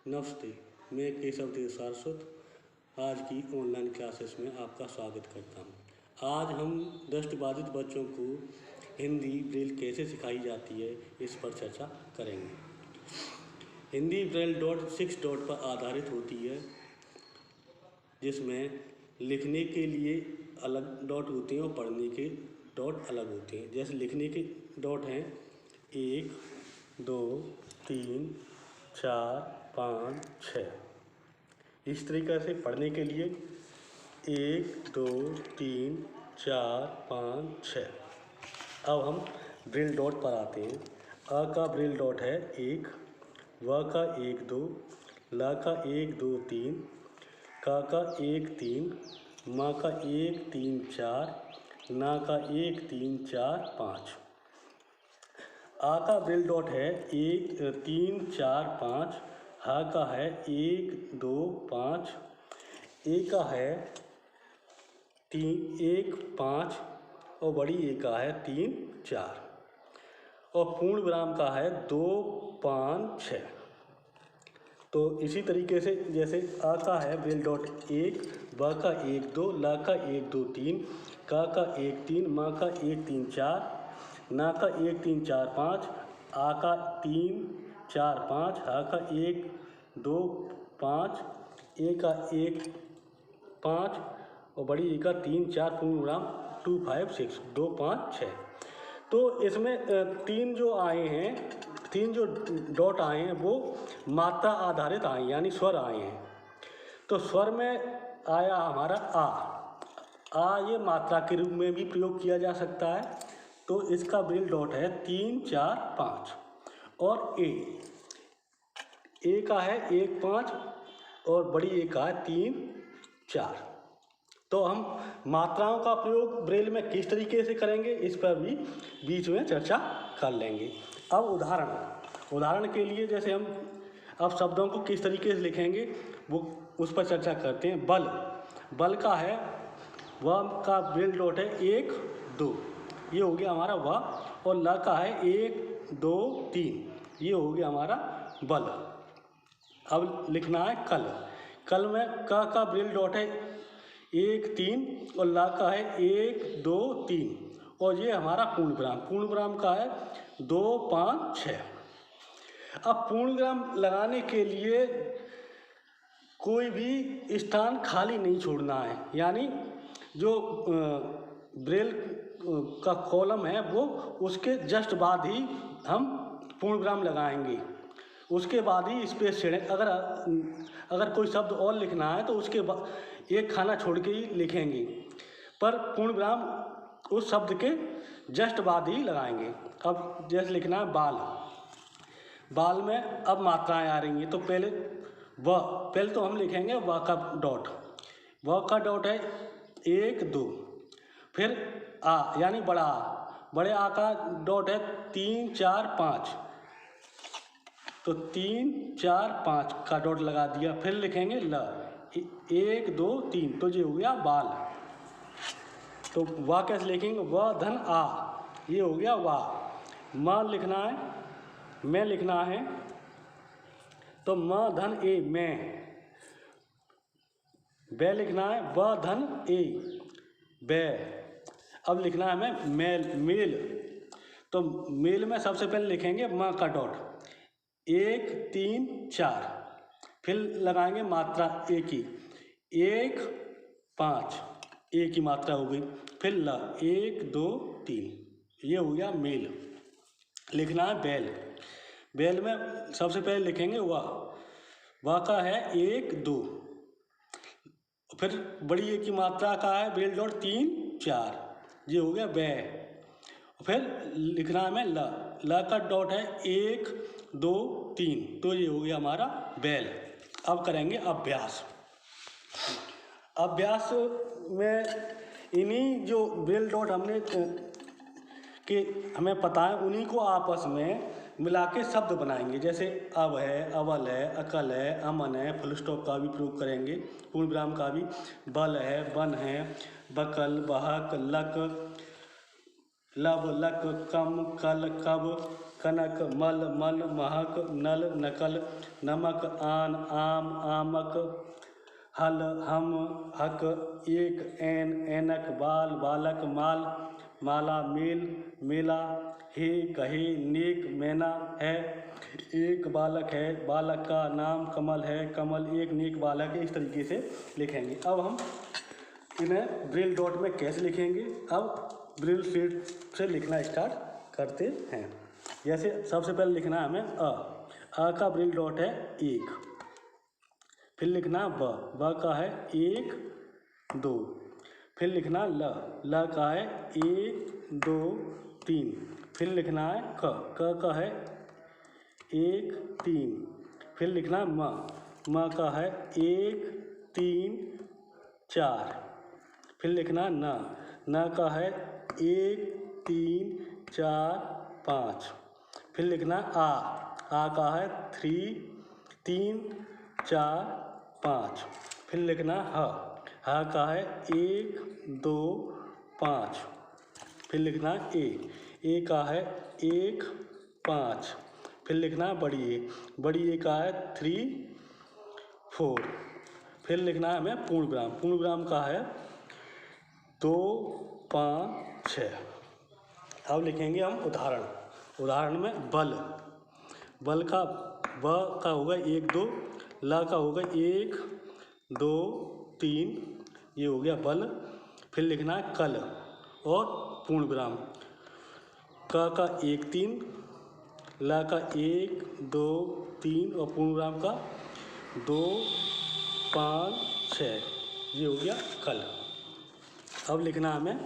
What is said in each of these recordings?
नमस्ते, मैं केशव देव सारस्वत आज की ऑनलाइन क्लासेस में आपका स्वागत करता हूँ। आज हम दृष्टिबाधित बच्चों को हिंदी ब्रेल कैसे सिखाई जाती है इस पर चर्चा करेंगे। हिंदी ब्रेल डॉट 6 डॉट पर आधारित होती है, जिसमें लिखने के लिए अलग डॉट होते हैं और पढ़ने के डॉट अलग होते हैं। जैसे लिखने के डॉट हैं 1, 2, 3, 4, 5, 6। इस तरीक़े से पढ़ने के लिए 1, 2, 3, 4, 5, 6। अब हम ब्रेल डॉट पर आते हैं। अ का ब्रेल डॉट है 1, व का 1, 2, ल का 1, 2, 3, का 1, 3, म का 1, 3, 4, ना का 1, 3, 4, 5। आ का ब्रेल डॉट है 1, 3, 4, 5। हा का है 1, 2, 5। ए का है 3, 1, 5 और बड़ी ए का है 3, 4 और पूर्ण विराम का है 2, 5, 6। तो इसी तरीके से जैसे आ का है ब्रेल डॉट 1, ब का 1, 2, ला का 1, 2, 3, का 1, 3, मा का 1, 3, 4, ना का 1, 3, 4, 5, आ का 3, 4, 5, हा का 1, 2, 5, ए का 1, 5 और बड़ी ए का 3, 4 पूर्ण विराम 2, 5, 6, 2, 5, 6। तो इसमें तीन जो डॉट आए हैं वो मात्रा आधारित आए हैं, यानी स्वर आए हैं। तो स्वर में आया हमारा आ ये मात्रा के रूप में भी प्रयोग किया जा सकता है। तो इसका ब्रेल डॉट है 3, 4, 5 और ए का है 1, 5 और बड़ी ए का है 3, 4। तो हम मात्राओं का प्रयोग ब्रेल में किस तरीके से करेंगे इस पर भी बीच में चर्चा कर लेंगे। अब उदाहरण के लिए जैसे हम अब शब्दों को किस तरीके से लिखेंगे वो उस पर चर्चा करते हैं। बल का है व का ब्रेल डॉट है 1, 2, ये हो गया हमारा व। और ल का है 1, 2, 3, ये हो गया हमारा बल। अब लिखना है कल में का ब्रेल डॉट है 1, 3 और ला का है 1, 2, 3 और ये हमारा पूर्ण विराम का है 2, 5, 6। अब पूर्ण विराम लगाने के लिए कोई भी स्थान खाली नहीं छोड़ना है, यानी जो ब्रेल का कॉलम है वो उसके जस्ट बाद ही हम पूर्ण विराम लगाएंगे। उसके बाद ही स्पेस छेड़ें। अगर कोई शब्द और लिखना है तो उसके बाद एक खाना छोड़ के ही लिखेंगे, पर पूर्ण विराम उस शब्द के जस्ट बाद ही लगाएंगे। अब जैसे लिखना है बाल में अब मात्राएं आ रही हैं। तो पहले तो हम लिखेंगे व का डॉट है 1, 2, फिर आ यानी बड़े आ का डॉट है 3, 4, 5। तो 3, 4, 5 का डॉट लगा दिया। फिर लिखेंगे 1, 2, 3, तो ये हो गया बाल। तो वा कैसे लिखेंगे व धन आ, ये हो गया वा। मैं लिखना है तो म धन ए मैं। बै लिखना है व धन ए बै। अब लिखना है मेल। तो मेल में सबसे पहले लिखेंगे म का डॉट 1, 3, 4, फिर लगाएंगे मात्रा ए की 1, 5, ए की मात्रा हो गई। फिर 1, 2, 3, ये हो गया मेल। लिखना है बैल में सबसे पहले लिखेंगे वा का है 1, 2, फिर बड़ी ए की मात्रा का है ब्रेल डॉट 3, 4, ये हो गया बै। फिर लिखना है ल का डॉट है 1, 2, 3, तो ये हो गया हमारा बैल। अब करेंगे अभ्यास में इन्हीं जो ब्रेल डॉट हमें पता है उन्हीं को आपस में मिला के शब्द बनाएंगे। जैसे अब है, अवल है, अकल है, अमन है, फुल स्टॉप का भी प्रयोग करेंगे, पूर्ण विराम का भी। बल है, बन है, बकल, बहक, लक, लब, लक, कम, कल, कब, कनक, मल, मन, महक, नल, नकल, नमक, आन, आम, आमक, हल, हम, हक, एक, ऐन, ऐनक, बाल, बालक, माल, माला, मेल, मेला, हे, कहे, नेक, मैना, है, एक बालक है, बालक का नाम कमल है, कमल एक नेक बालक है। इस तरीके से लिखेंगे। अब हम इन्हें ब्रेल डॉट में कैसे लिखेंगे, अब ब्रेल शीट से लिखना स्टार्ट करते हैं। जैसे सबसे पहले लिखना है हमें अ का ब्रेल डॉट है 1, फिर लिखना ब का है 1 2, फिर लिखना ल का है 1 2 3, फिर लिखना है क का है 1 3, फिर लिखना म का है 1 3 4, फिर लिखना न का है 1 3 4 5, फिर लिखना आ का है 3 4 5, फिर लिखना ह का है 1 2 5, फिर लिखना ए का है 1 5, फिर लिखना बड़ी ए का है 3 4, फिर लिखना है हमें पूर्ण विराम का है 2 5 6। अब लिखेंगे हम उदाहरण में बल का ब का होगा 1 2, ल का होगा 1 2 3, ये हो गया बल। फिर लिखना है कल और पूर्ण विराम, का 1 3, ल का 1 2 3 और पूर्ण विराम का 2 5 6, ये हो गया कल। अब लिखना हमें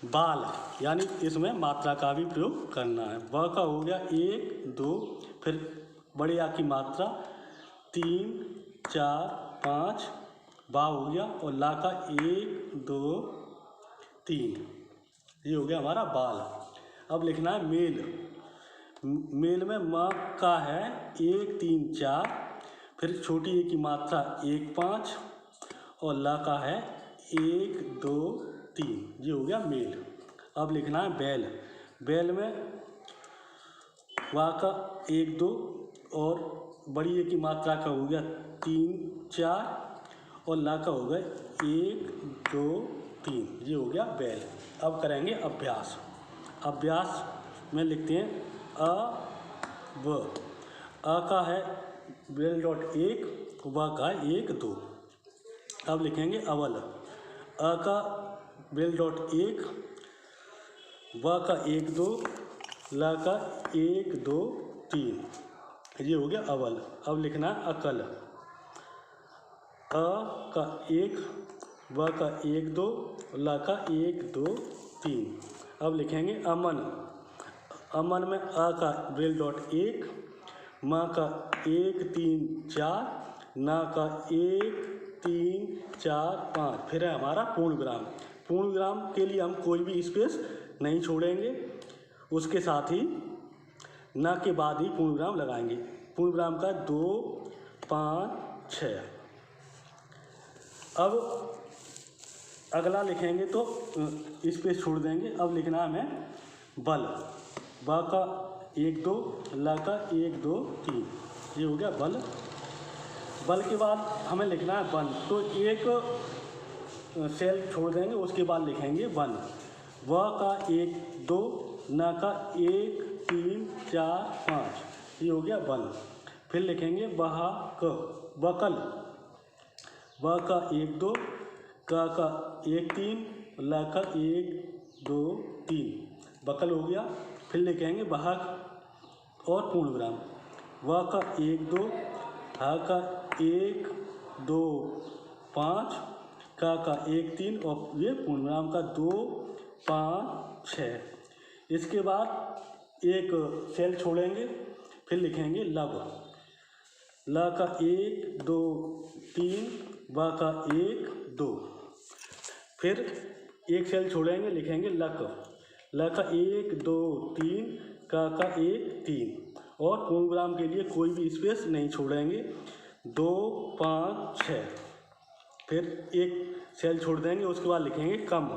बाल, यानी इसमें मात्रा का भी प्रयोग करना है। ब का हो गया 1 2, फिर बड़े आ की मात्रा 3 4 5, बा हो गया, और ला का 1 2 3, ये हो गया हमारा बाल। अब लिखना है मेल में म का है 1 3 4, फिर छोटी ए की मात्रा 1 5, और ला का है 1 2 3, ये हो गया मेल। अब लिखना है बैल में वा का 1 2 और बड़ी ए की मात्रा का हो गया 3 4, और ला का हो गया 1 2 3, ये हो गया बैल। अब करेंगे अभ्यास में लिखते हैं अ का है ब्रेल डॉट 1, व का 1 2। अब लिखेंगे अवल, अ का ब्रेल डॉट 1, व का 1 2, ल का 1 2 3, ये हो गया अवल। अब लिखना अकल, अ का 1, व का 1 2, ल का 1 2 3। अब लिखेंगे अमन में अ का ब्रेल डॉट 1, म का 1 3 4, न का 1 3 4 5, फिर है हमारा पूर्ण विराम के लिए हम कोई भी स्पेस नहीं छोड़ेंगे, उसके साथ ही न के बाद ही पूर्ण विराम लगाएंगे। पूर्ण विराम का 2 5 6। अब अगला लिखेंगे तो स्पेस छोड़ देंगे। अब लिखना हमें बल, ब का 1 2, ल का 1 2 3, ये हो गया बल के बाद हमें लिखना है बन, तो एक सेल छोड़ देंगे, उसके बाद लिखेंगे बन। व का 1 2, न का 1 3 4 5, ये हो गया बन। फिर लिखेंगे बकल, व का 1 2, का 1 3, ल का 1 2 3, बकल हो गया। फिर लिखेंगे बहक और पूर्ण विराम, व का 1 2, ह का 1 2 5, का 1 3, और ये पूर्ण विराम का 2 5 6। इसके बाद एक सेल छोड़ेंगे, फिर लिखेंगे लब, ल का 1 2 3, व का 1 2, फिर एक सेल छोड़ेंगे, लिखेंगे लक, ल का 1 2 3, का 1 3, और पूर्ण विराम के लिए कोई भी स्पेस नहीं छोड़ेंगे, 2 5 6। फिर एक सेल छोड़ देंगे, उसके बाद लिखेंगे कम,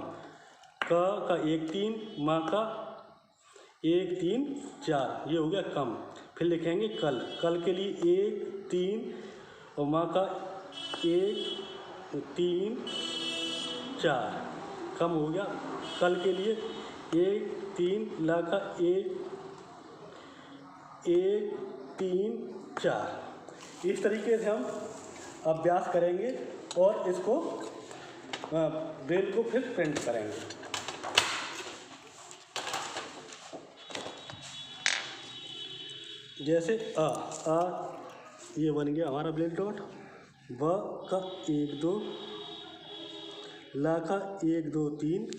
का 1 3, म का 1 3 4, ये हो गया कम। फिर लिखेंगे कल, कल के लिए 1 3 और माँ का 1 3 4 कम हो गया। कल के लिए 1 3 ला का 1 1 3 4। इस तरीके से हम अभ्यास करेंगे और इसको ब्रेल को फिर प्रिंट करेंगे। जैसे आ ये बन गया हमारा ब्रेल डॉट। ब का 1 2, ला का 1 2 3,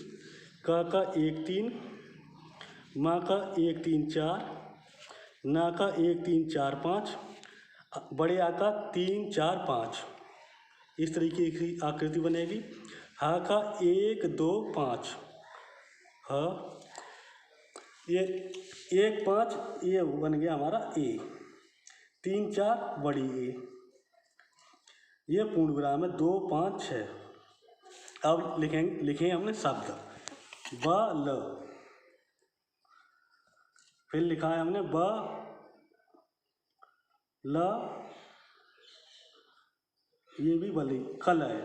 का 1 3, माँ का 1 3 4, ना का 1 3 4 5, बड़े आ का 3 4 5। इस तरीके की आकृति बनेगी। हा का 1 2 5, हा ये 1 5, ये बन गया हमारा ए। 3 4 बड़ी ए, ये पूर्ण विराम है। 2 5 6। अब लिखेंगे हमने शब्द बल। फिर लिखा है हमने ब ल, ये भी बली कल है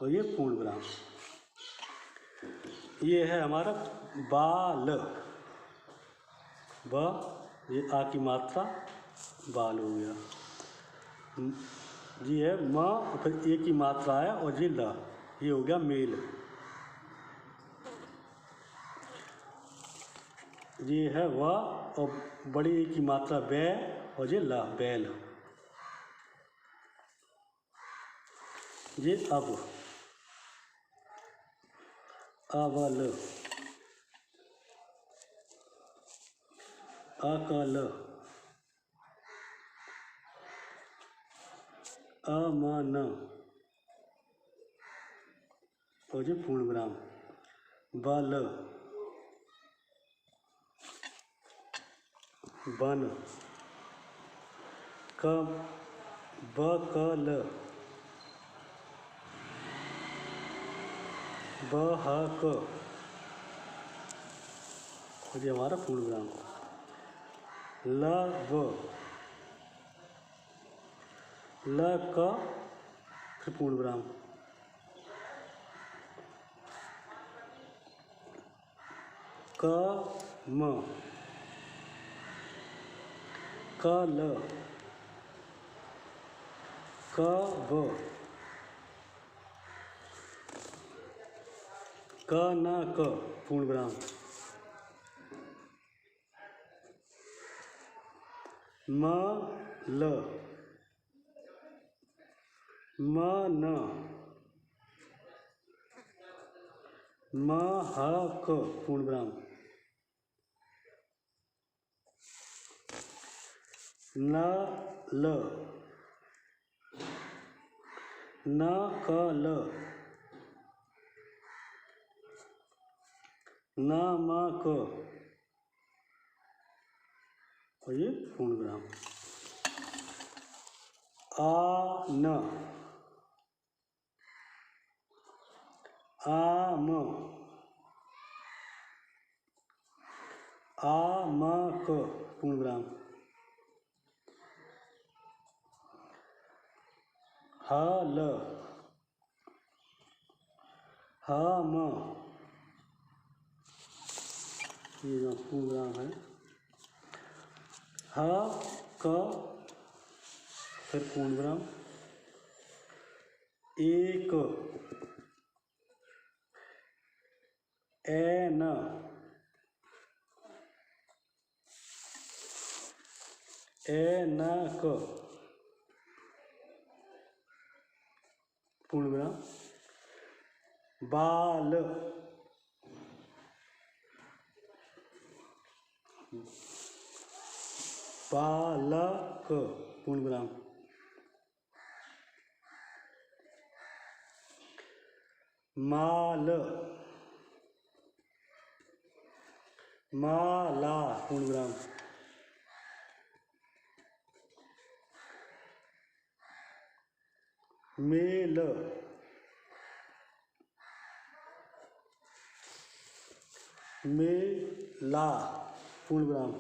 और ये पूर्ण विराम। ये है हमारा बाल। ब, ये आ की मात्रा, बाल हो गया। जी है माँ, फिर ए की मात्रा है और जी ल, ये हो गया मेल। ये है व और बड़ी ए की मात्रा बै और ये ल, बैल। ये अब, अबल, अकल, अमन और ये पूर्ण विराम। बल, बन, कब, बकल, बहक और ये हमारा पूर्ण विराम। लब, लक, फिर पूर्ण विराम। कम, कल, कब, कनक, पूर्ण विराम। मल, मन, महक, पूर्ण विराम। नल, नकल, नमक और ये पूर्ण विराम। आन, आम, आमक, पूर्ण विराम। हल, हम, ये जो पूर्ण विराम है। ह क, फिर पूर्ण विराम। एक, एन, एनक, पूर्ण विराम। बाल, बालक, पूर्ण विराम। माल, माला, पूर्ण विराम। मेल, मेल, ला पूर्ण विराम,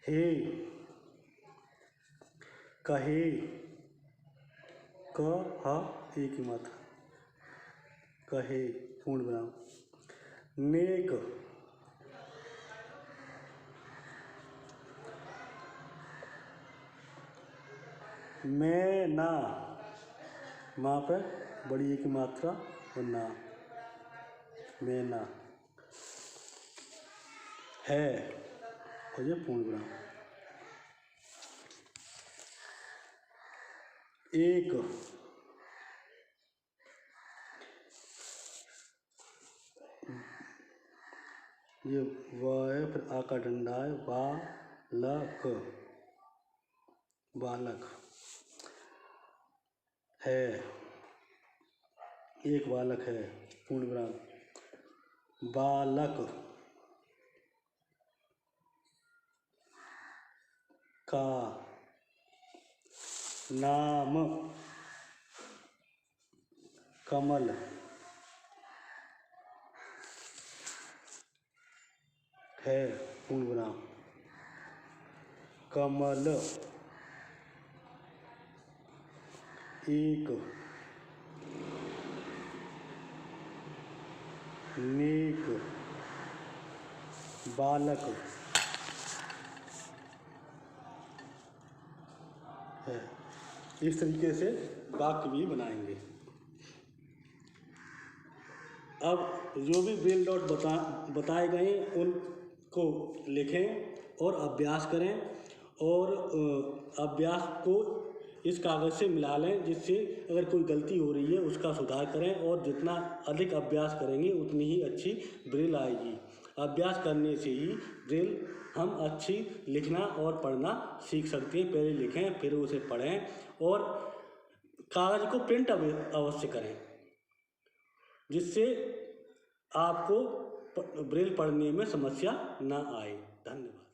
हे कहे, कहा एक ही मात्रा, कहे पूर्ण विराम, नेक, मैं ना, माँ पर बड़ी एक ही मात्रा और ना, मैं ना, है और ये पूर्ण विराम, एक, ये व है, फिर आ का डंडा है, बालक, बालक है, एक बालक है पूर्ण विराम, बालक का नाम कमल है पूर्ण विराम, कमल एक, नेक बालक है। इस तरीके से वाक्य भी बनाएंगे। अब जो भी ब्रेल डॉट बताए गए उनको लिखें और अभ्यास करें और अभ्यास को इस कागज़ से मिला लें, जिससे अगर कोई गलती हो रही है उसका सुधार करें और जितना अधिक अभ्यास करेंगे उतनी ही अच्छी ब्रेल आएगी। अभ्यास करने से ही ब्रेल हम अच्छी लिखना और पढ़ना सीख सकते हैं। पहले लिखें फिर उसे पढ़ें और कागज़ को प्रिंट अवश्य करें, जिससे आपको ब्रेल पढ़ने में समस्या ना आए। धन्यवाद।